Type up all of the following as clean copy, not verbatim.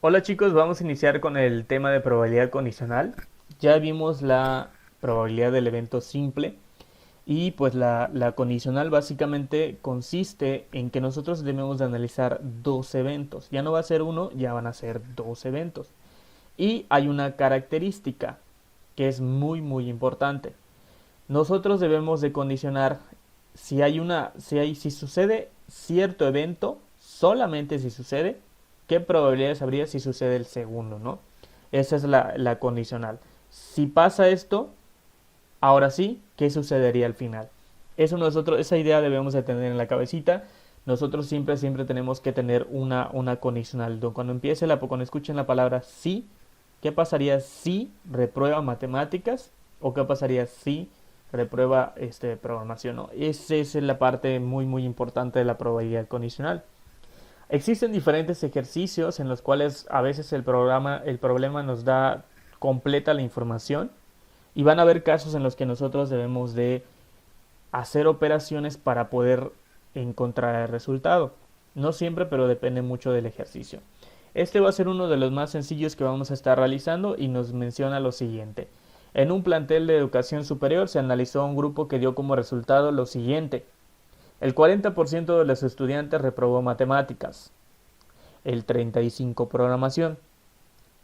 Hola chicos, vamos a iniciar con el tema de probabilidad condicional. Ya vimos la probabilidad del evento simple y pues la condicional básicamente consiste en que nosotros debemos de analizar dos eventos. Ya no va a ser uno, ya van a ser dos eventos. Y hay una característica que es muy importante. Nosotros debemos de condicionar si sucede cierto evento, solamente si sucede, qué probabilidades habría si sucede el segundo, ¿no? Esa es la condicional. Si pasa esto, ahora sí, ¿qué sucedería al final? Esa idea debemos de tener en la cabecita. Nosotros siempre tenemos que tener una condicional. Cuando escuchen la palabra sí, ¿qué pasaría si reprueba matemáticas? ¿O qué pasaría si reprueba programación? ¿No? Esa es la parte muy importante de la probabilidad condicional. Existen diferentes ejercicios en los cuales a veces el problema nos da completa la información y van a haber casos en los que nosotros debemos de hacer operaciones para poder encontrar el resultado. No siempre, pero depende mucho del ejercicio. Este va a ser uno de los más sencillos que vamos a estar realizando y nos menciona lo siguiente. En un plantel de educación superior se analizó a un grupo que dio como resultado lo siguiente. El 40% de los estudiantes reprobó matemáticas, el 35% programación,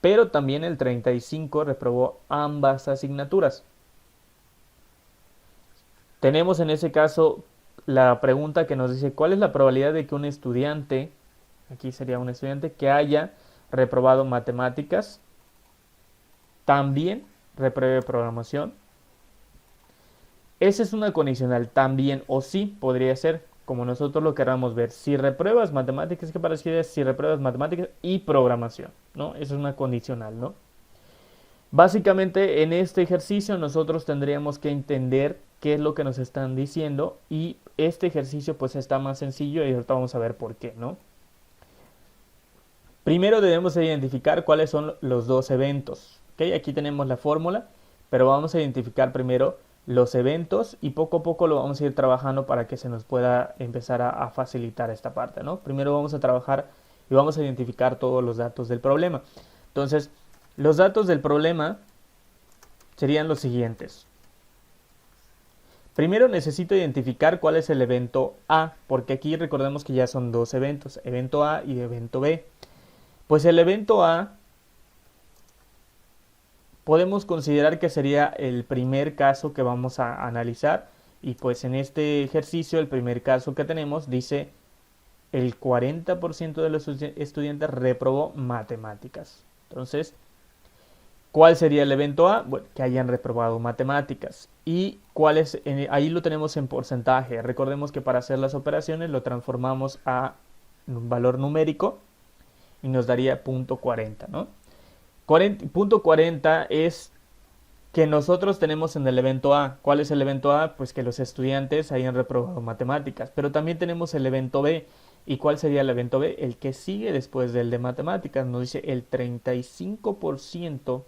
pero también el 35% reprobó ambas asignaturas. Tenemos en ese caso la pregunta que nos dice cuál es la probabilidad de que un estudiante, aquí sería un estudiante que haya reprobado matemáticas, también repruebe programación. Esa es una condicional, también o sí podría ser, como nosotros lo queramos ver. Si repruebas matemáticas, ¿qué pareciera si repruebas matemáticas y programación? ¿No? Eso es una condicional, ¿no? Básicamente en este ejercicio nosotros tendríamos que entender qué es lo que nos están diciendo y este ejercicio pues está más sencillo y ahorita vamos a ver por qué, ¿no? Primero debemos identificar cuáles son los dos eventos. ¿Okay? Aquí tenemos la fórmula, pero vamos a identificar primero los eventos y poco a poco lo vamos a ir trabajando para que se nos pueda empezar a facilitar esta parte, ¿no? Primero vamos a trabajar y vamos a identificar todos los datos del problema. Entonces, los datos del problema serían los siguientes. Primero necesito identificar cuál es el evento A, porque aquí recordemos que ya son dos eventos, evento A y evento B. Pues el evento A podemos considerar que sería el primer caso que vamos a analizar y pues en este ejercicio el primer caso que tenemos dice el 40% de los estudiantes reprobó matemáticas. Entonces, ¿cuál sería el evento A? Bueno, que hayan reprobado matemáticas. ¿Y cuál es? Ahí lo tenemos en porcentaje. Recordemos que para hacer las operaciones lo transformamos a un valor numérico y nos daría .40, ¿no? Punto 40 es que nosotros tenemos en el evento A. ¿Cuál es el evento A? Pues que los estudiantes hayan reprobado matemáticas. Pero también tenemos el evento B. ¿Y cuál sería el evento B? El que sigue después del de matemáticas. Nos dice el 35%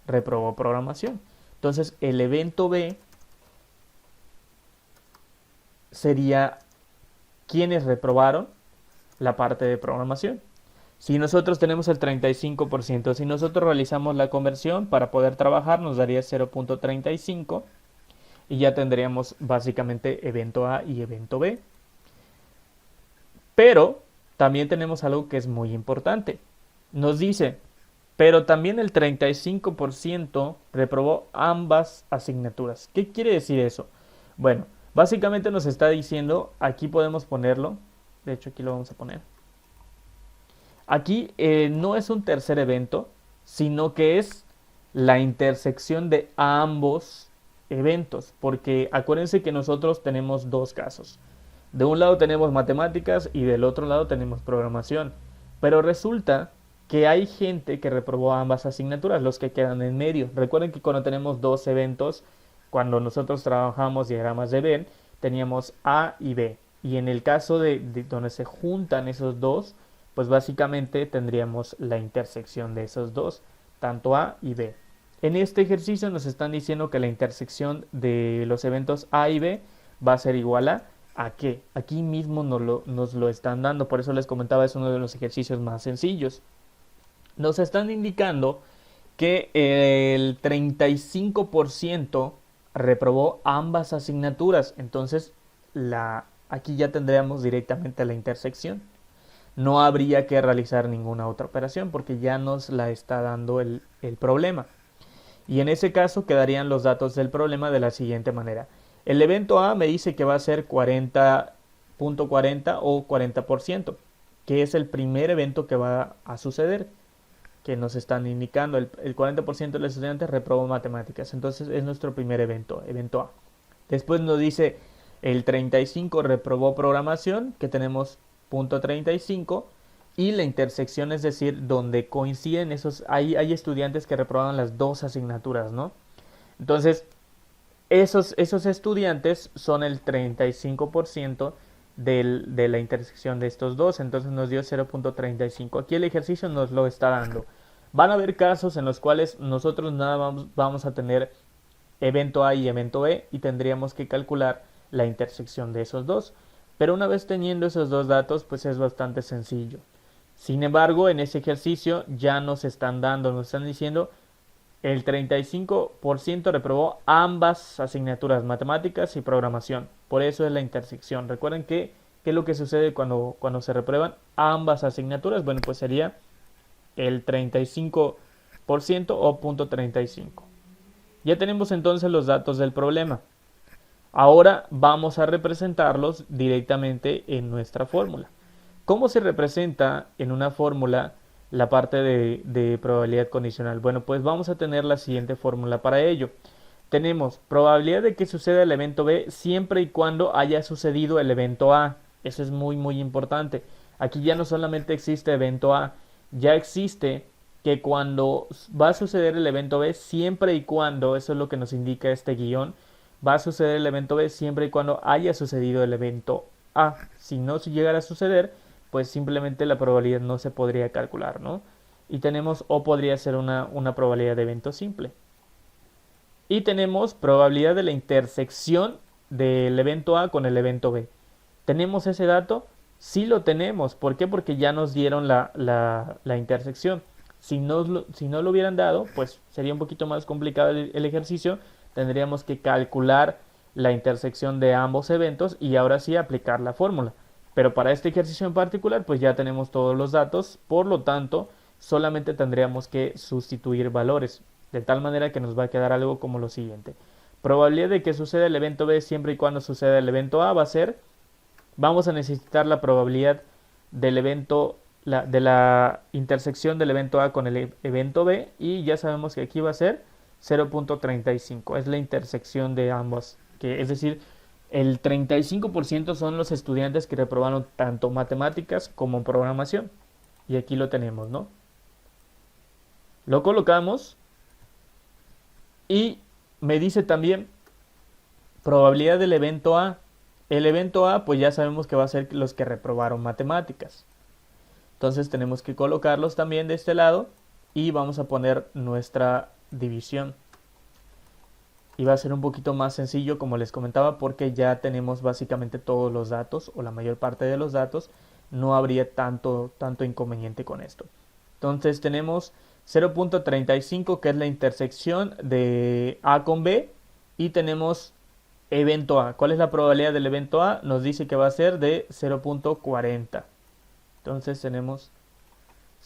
reprobó programación. Entonces el evento B sería quienes reprobaron la parte de programación. Si nosotros tenemos el 35%, si nosotros realizamos la conversión para poder trabajar nos daría 0.35 y ya tendríamos básicamente evento A y evento B. Pero también tenemos algo que es muy importante. Nos dice, pero también el 35% reprobó ambas asignaturas. ¿Qué quiere decir eso? Bueno, básicamente nos está diciendo, aquí podemos ponerlo, de hecho aquí lo vamos a poner. Aquí no es un tercer evento, sino que es la intersección de ambos eventos, porque acuérdense que nosotros tenemos dos casos. De un lado tenemos matemáticas y del otro lado tenemos programación, pero resulta que hay gente que reprobó ambas asignaturas, los que quedan en medio. Recuerden que cuando tenemos dos eventos, cuando nosotros trabajamos diagramas de Venn, teníamos A y B. Y en el caso de donde se juntan esos dos, pues básicamente tendríamos la intersección de esos dos, tanto A y B. En este ejercicio nos están diciendo que la intersección de los eventos A y B va a ser igual ¿a qué? Aquí mismo nos lo están dando, por eso les comentaba, es uno de los ejercicios más sencillos. nos están indicando que el 35% reprobó ambas asignaturas. Entonces, aquí ya tendríamos directamente la intersección. No habría que realizar ninguna otra operación porque ya nos la está dando el problema. Y en ese caso quedarían los datos del problema de la siguiente manera. El evento A me dice que va a ser 40.40 o 40%, que es el primer evento que va a suceder, que nos están indicando. El 40% de los estudiantes reprobó matemáticas, entonces es nuestro primer evento, evento A. Después nos dice el 35 reprobó programación, que tenemos .35, y la intersección, es decir, donde coinciden esos, hay estudiantes que reprobaron las dos asignaturas, ¿no? Entonces, esos estudiantes son el 35% de la intersección de estos dos, entonces nos dio 0.35. Aquí el ejercicio nos lo está dando. Van a haber casos en los cuales nosotros nada vamos a tener evento A y evento B y tendríamos que calcular la intersección de esos dos. Pero una vez teniendo esos dos datos, pues es bastante sencillo. Sin embargo, en ese ejercicio ya nos están diciendo el 35% reprobó ambas asignaturas, matemáticas y programación. Por eso es la intersección. Recuerden que ¿qué es lo que sucede cuando se reprueban ambas asignaturas? Bueno, pues sería el 35% o .35. Ya tenemos entonces los datos del problema. Ahora vamos a representarlos directamente en nuestra fórmula. ¿Cómo se representa en una fórmula la parte de probabilidad condicional? Bueno, pues vamos a tener la siguiente fórmula para ello. Tenemos probabilidad de que suceda el evento B siempre y cuando haya sucedido el evento A. Eso es muy muy importante. Aquí ya no solamente existe evento A, ya existe que cuando va a suceder el evento B siempre y cuando, eso es lo que nos indica este guión, va a suceder el evento B siempre y cuando haya sucedido el evento A. Si no llegara a suceder, pues simplemente la probabilidad no se podría calcular, ¿no? Y tenemos, o podría ser una probabilidad de evento simple. Y tenemos probabilidad de la intersección del evento A con el evento B. ¿Tenemos ese dato? Sí lo tenemos. ¿Por qué? Porque ya nos dieron la intersección. Si no lo hubieran dado, pues sería un poquito más complicado el ejercicio. Tendríamos que calcular la intersección de ambos eventos y ahora sí aplicar la fórmula. Pero para este ejercicio en particular, pues ya tenemos todos los datos. Por lo tanto, solamente tendríamos que sustituir valores. De tal manera que nos va a quedar algo como lo siguiente. Probabilidad de que suceda el evento B siempre y cuando suceda el evento A va a ser, vamos a necesitar la probabilidad del evento, de la intersección del evento A con el evento B, y ya sabemos que aquí va a ser 0.35, es la intersección de ambos, que es decir, el 35% son los estudiantes que reprobaron tanto matemáticas como programación, y aquí lo tenemos, ¿no? Lo colocamos y me dice también probabilidad del evento A. El evento A, pues ya sabemos que va a ser los que reprobaron matemáticas. Entonces tenemos que colocarlos también de este lado y vamos a poner nuestra división. Y va a ser un poquito más sencillo, como les comentaba, porque ya tenemos básicamente todos los datos o la mayor parte de los datos. No habría tanto inconveniente con esto. Entonces tenemos 0.35, que es la intersección de A con B, y tenemos evento A. ¿Cuál es la probabilidad del evento A? Nos dice que va a ser de 0.40. Entonces tenemos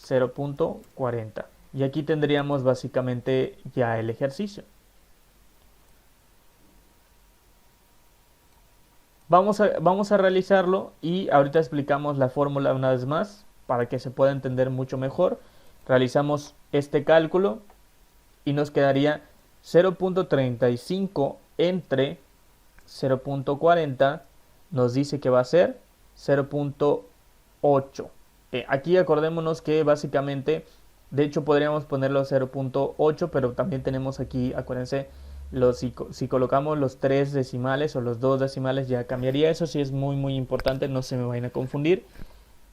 0.40. Y aquí tendríamos básicamente ya el ejercicio. Vamos a realizarlo y ahorita explicamos la fórmula una vez más para que se pueda entender mucho mejor. Realizamos este cálculo y nos quedaría 0.35 entre 0.40, nos dice que va a ser 0.8. Aquí acordémonos que básicamente, de hecho podríamos ponerlo 0.8, pero también tenemos aquí, acuérdense, si colocamos los 3 decimales o los 2 decimales ya cambiaría. Eso sí es muy muy importante, no se me vayan a confundir.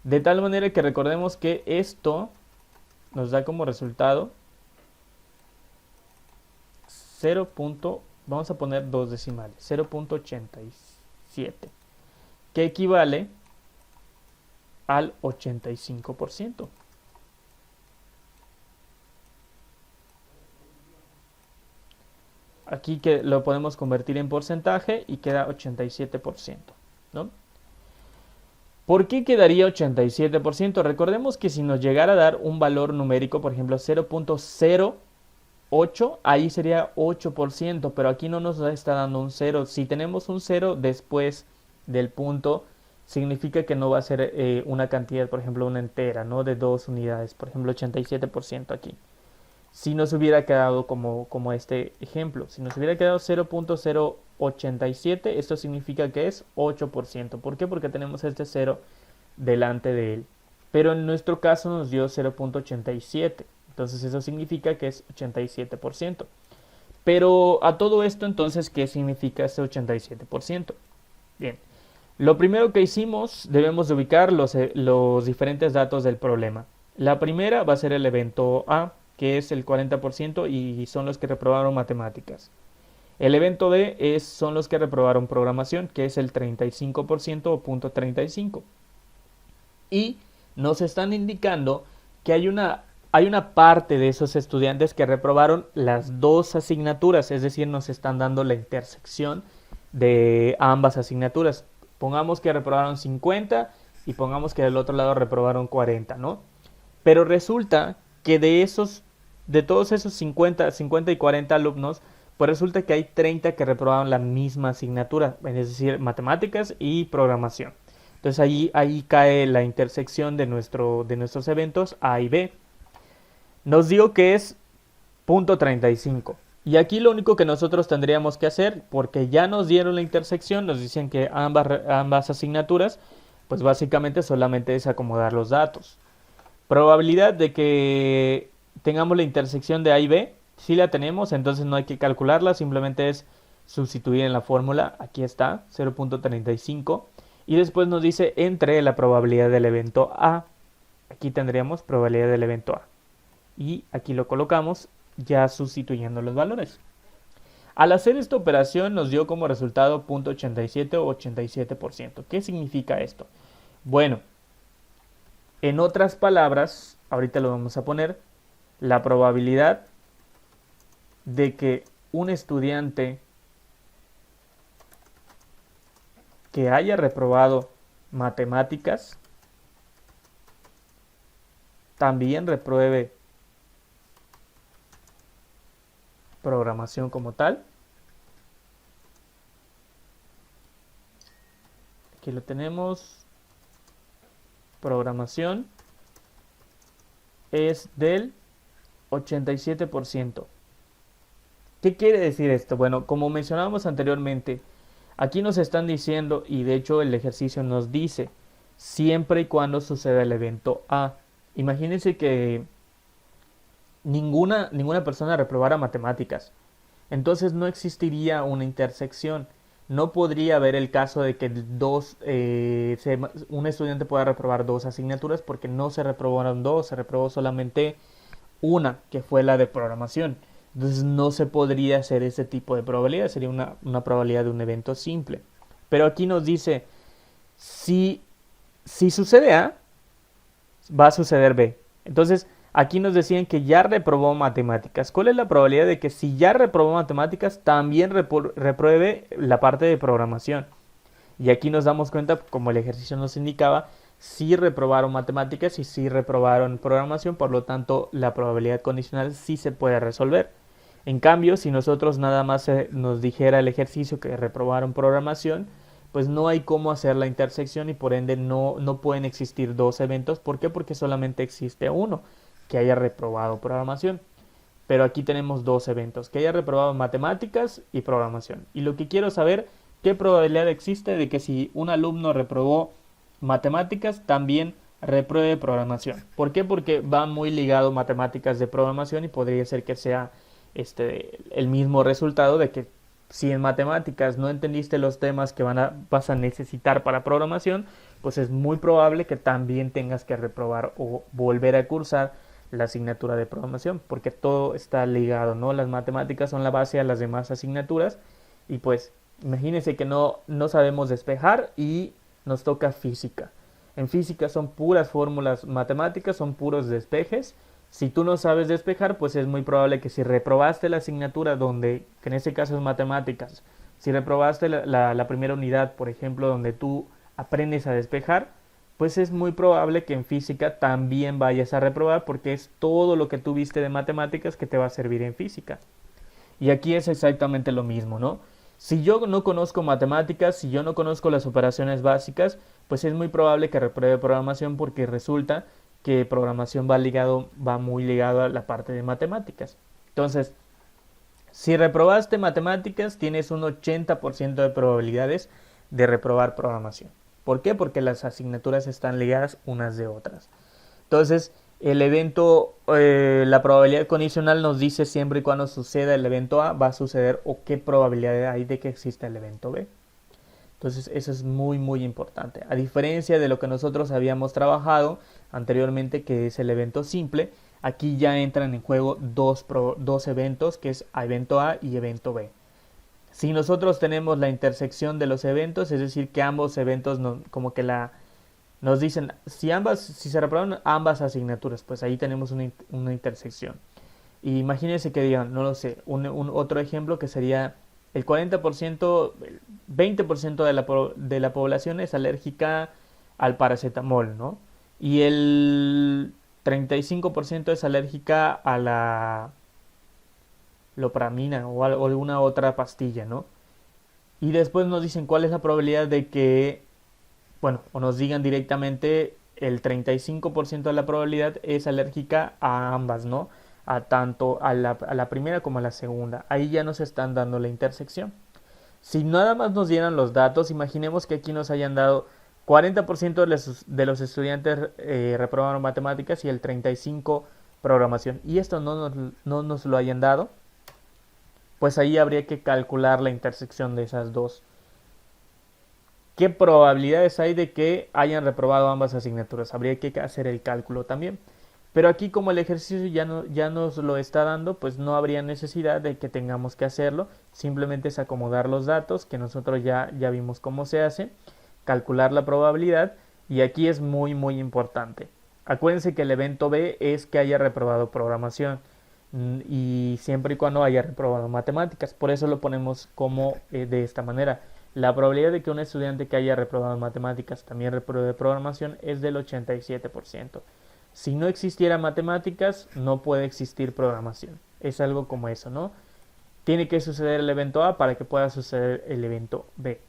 De tal manera que recordemos que esto nos da como resultado 0. Vamos a poner 2 decimales, 0.87, que equivale al 85%. Aquí que lo podemos convertir en porcentaje y queda 87%, ¿no? ¿Por qué quedaría 87%? Recordemos que si nos llegara a dar un valor numérico, por ejemplo 0.08, ahí sería 8%, pero aquí no nos está dando un 0. Si tenemos un 0 después del punto, significa que no va a ser una cantidad, por ejemplo una entera, ¿no? De 2 unidades, por ejemplo 87% aquí. Si nos hubiera quedado como este ejemplo, si nos hubiera quedado 0.087, esto significa que es 8%. ¿Por qué? Porque tenemos este 0 delante de él. Pero en nuestro caso nos dio 0.87. Entonces eso significa que es 87%. Pero a todo esto, entonces, ¿qué significa este 87%? Bien, lo primero que hicimos, debemos de ubicar los diferentes datos del problema. La primera va a ser el evento A, que es el 40% y son los que reprobaron matemáticas. El evento B son los que reprobaron programación, que es el 35% o punto 35. Y nos están indicando que hay una parte de esos estudiantes que reprobaron las dos asignaturas, es decir, nos están dando la intersección de ambas asignaturas. Pongamos que reprobaron 50 y pongamos que del otro lado reprobaron 40, ¿no? Pero resulta que de todos esos 50 y 40 alumnos, pues resulta que hay 30 que reprobaron la misma asignatura, es decir, matemáticas y programación. Entonces ahí cae la intersección de nuestros eventos A y B. Nos digo que es punto 35. Y aquí lo único que nosotros tendríamos que hacer, porque ya nos dieron la intersección, nos dicen que ambas asignaturas, pues básicamente solamente es acomodar los datos. Probabilidad de que tengamos la intersección de A y B, si la tenemos, entonces no hay que calcularla, simplemente es sustituir en la fórmula, aquí está, 0.35, y después nos dice entre la probabilidad del evento A, aquí tendríamos probabilidad del evento A, y aquí lo colocamos ya sustituyendo los valores. Al hacer esta operación nos dio como resultado 0.87 o 87%. ¿Qué significa esto? Bueno, en otras palabras, ahorita lo vamos a poner, la probabilidad de que un estudiante que haya reprobado matemáticas también repruebe programación como tal. Aquí lo tenemos. Programación es del 87%. ¿Qué quiere decir esto? Bueno, como mencionábamos anteriormente, aquí nos están diciendo, y de hecho el ejercicio nos dice, siempre y cuando suceda el evento A. Imagínense que ninguna persona reprobara matemáticas. Entonces no existiría una intersección. No podría haber el caso de que un estudiante pueda reprobar dos asignaturas porque no se reprobaron dos, se reprobó solamente una, que fue la de programación. Entonces no se podría hacer ese tipo de probabilidad, sería una probabilidad de un evento simple. Pero aquí nos dice, si sucede A, va a suceder B. Entonces, aquí nos decían que ya reprobó matemáticas. ¿Cuál es la probabilidad de que si ya reprobó matemáticas, también repruebe la parte de programación? Y aquí nos damos cuenta, como el ejercicio nos indicaba, sí reprobaron matemáticas y sí reprobaron programación, por lo tanto la probabilidad condicional sí se puede resolver. En cambio, si nosotros nada más nos dijera el ejercicio que reprobaron programación, pues no hay cómo hacer la intersección y por ende no pueden existir dos eventos. ¿Por qué? Porque solamente existe uno que haya reprobado programación. Pero aquí tenemos dos eventos, que haya reprobado matemáticas y programación. Y lo que quiero saber, ¿qué probabilidad existe de que si un alumno reprobó matemáticas, también repruebe programación? ¿Por qué? Porque va muy ligado matemáticas de programación y podría ser que sea el mismo resultado de que si en matemáticas no entendiste los temas que vas a necesitar para programación, pues es muy probable que también tengas que reprobar o volver a cursar la asignatura de programación, porque todo está ligado, ¿no? Las matemáticas son la base a las demás asignaturas y pues imagínense que no sabemos despejar y nos toca física. En física son puras fórmulas matemáticas, son puros despejes, Si tú no sabes despejar, pues es muy probable que si reprobaste la asignatura donde, que en este caso es matemáticas, si reprobaste la primera unidad, por ejemplo, donde tú aprendes a despejar, pues es muy probable que en física también vayas a reprobar porque es todo lo que tú viste de matemáticas que te va a servir en física. Y aquí es exactamente lo mismo, ¿no? Si yo no conozco matemáticas, si yo no conozco las operaciones básicas, pues es muy probable que repruebe programación porque resulta que programación va muy ligado a la parte de matemáticas. Entonces, si reprobaste matemáticas, tienes un 80% de probabilidades de reprobar programación. ¿Por qué? Porque las asignaturas están ligadas unas de otras. Entonces, el evento, la probabilidad condicional nos dice siempre y cuando suceda el evento A, va a suceder o qué probabilidad hay de que exista el evento B. Entonces, eso es muy, muy importante. A diferencia de lo que nosotros habíamos trabajado anteriormente, que es el evento simple, aquí ya entran en juego dos eventos, que es evento A y evento B. Si nosotros tenemos la intersección de los eventos, es decir, que ambos eventos como que nos dicen, si se reproban ambas asignaturas, pues ahí tenemos una intersección. Y imagínense que digan, no lo sé, otro ejemplo que sería el 40%, el 20% de la población es alérgica al paracetamol, ¿no? Y el 35% es alérgica a la lopramina o alguna otra pastilla, ¿no? Y después nos dicen cuál es la probabilidad de que, bueno, o nos digan directamente el 35% de la probabilidad es alérgica a ambas, ¿no? A tanto a la primera como a la segunda. Ahí ya nos están dando la intersección. Si nada más nos dieran los datos, imaginemos que aquí nos hayan dado 40% de los estudiantes reprobaron matemáticas y el 35% programación. Y esto no nos lo hayan dado, pues ahí habría que calcular la intersección de esas dos. ¿Qué probabilidades hay de que hayan reprobado ambas asignaturas? Habría que hacer el cálculo también. Pero aquí como el ejercicio ya nos lo está dando, pues no habría necesidad de que tengamos que hacerlo. Simplemente es acomodar los datos, que nosotros ya vimos cómo se hace, calcular la probabilidad, y aquí es muy muy importante. Acuérdense que el evento B es que haya reprobado programación y siempre y cuando haya reprobado matemáticas. Por eso lo ponemos como de esta manera. La probabilidad de que un estudiante que haya reprobado matemáticas también repruebe programación es del 87%. Si no existiera matemáticas, no puede existir programación. Es algo como eso, ¿no? Tiene que suceder el evento A para que pueda suceder el evento B.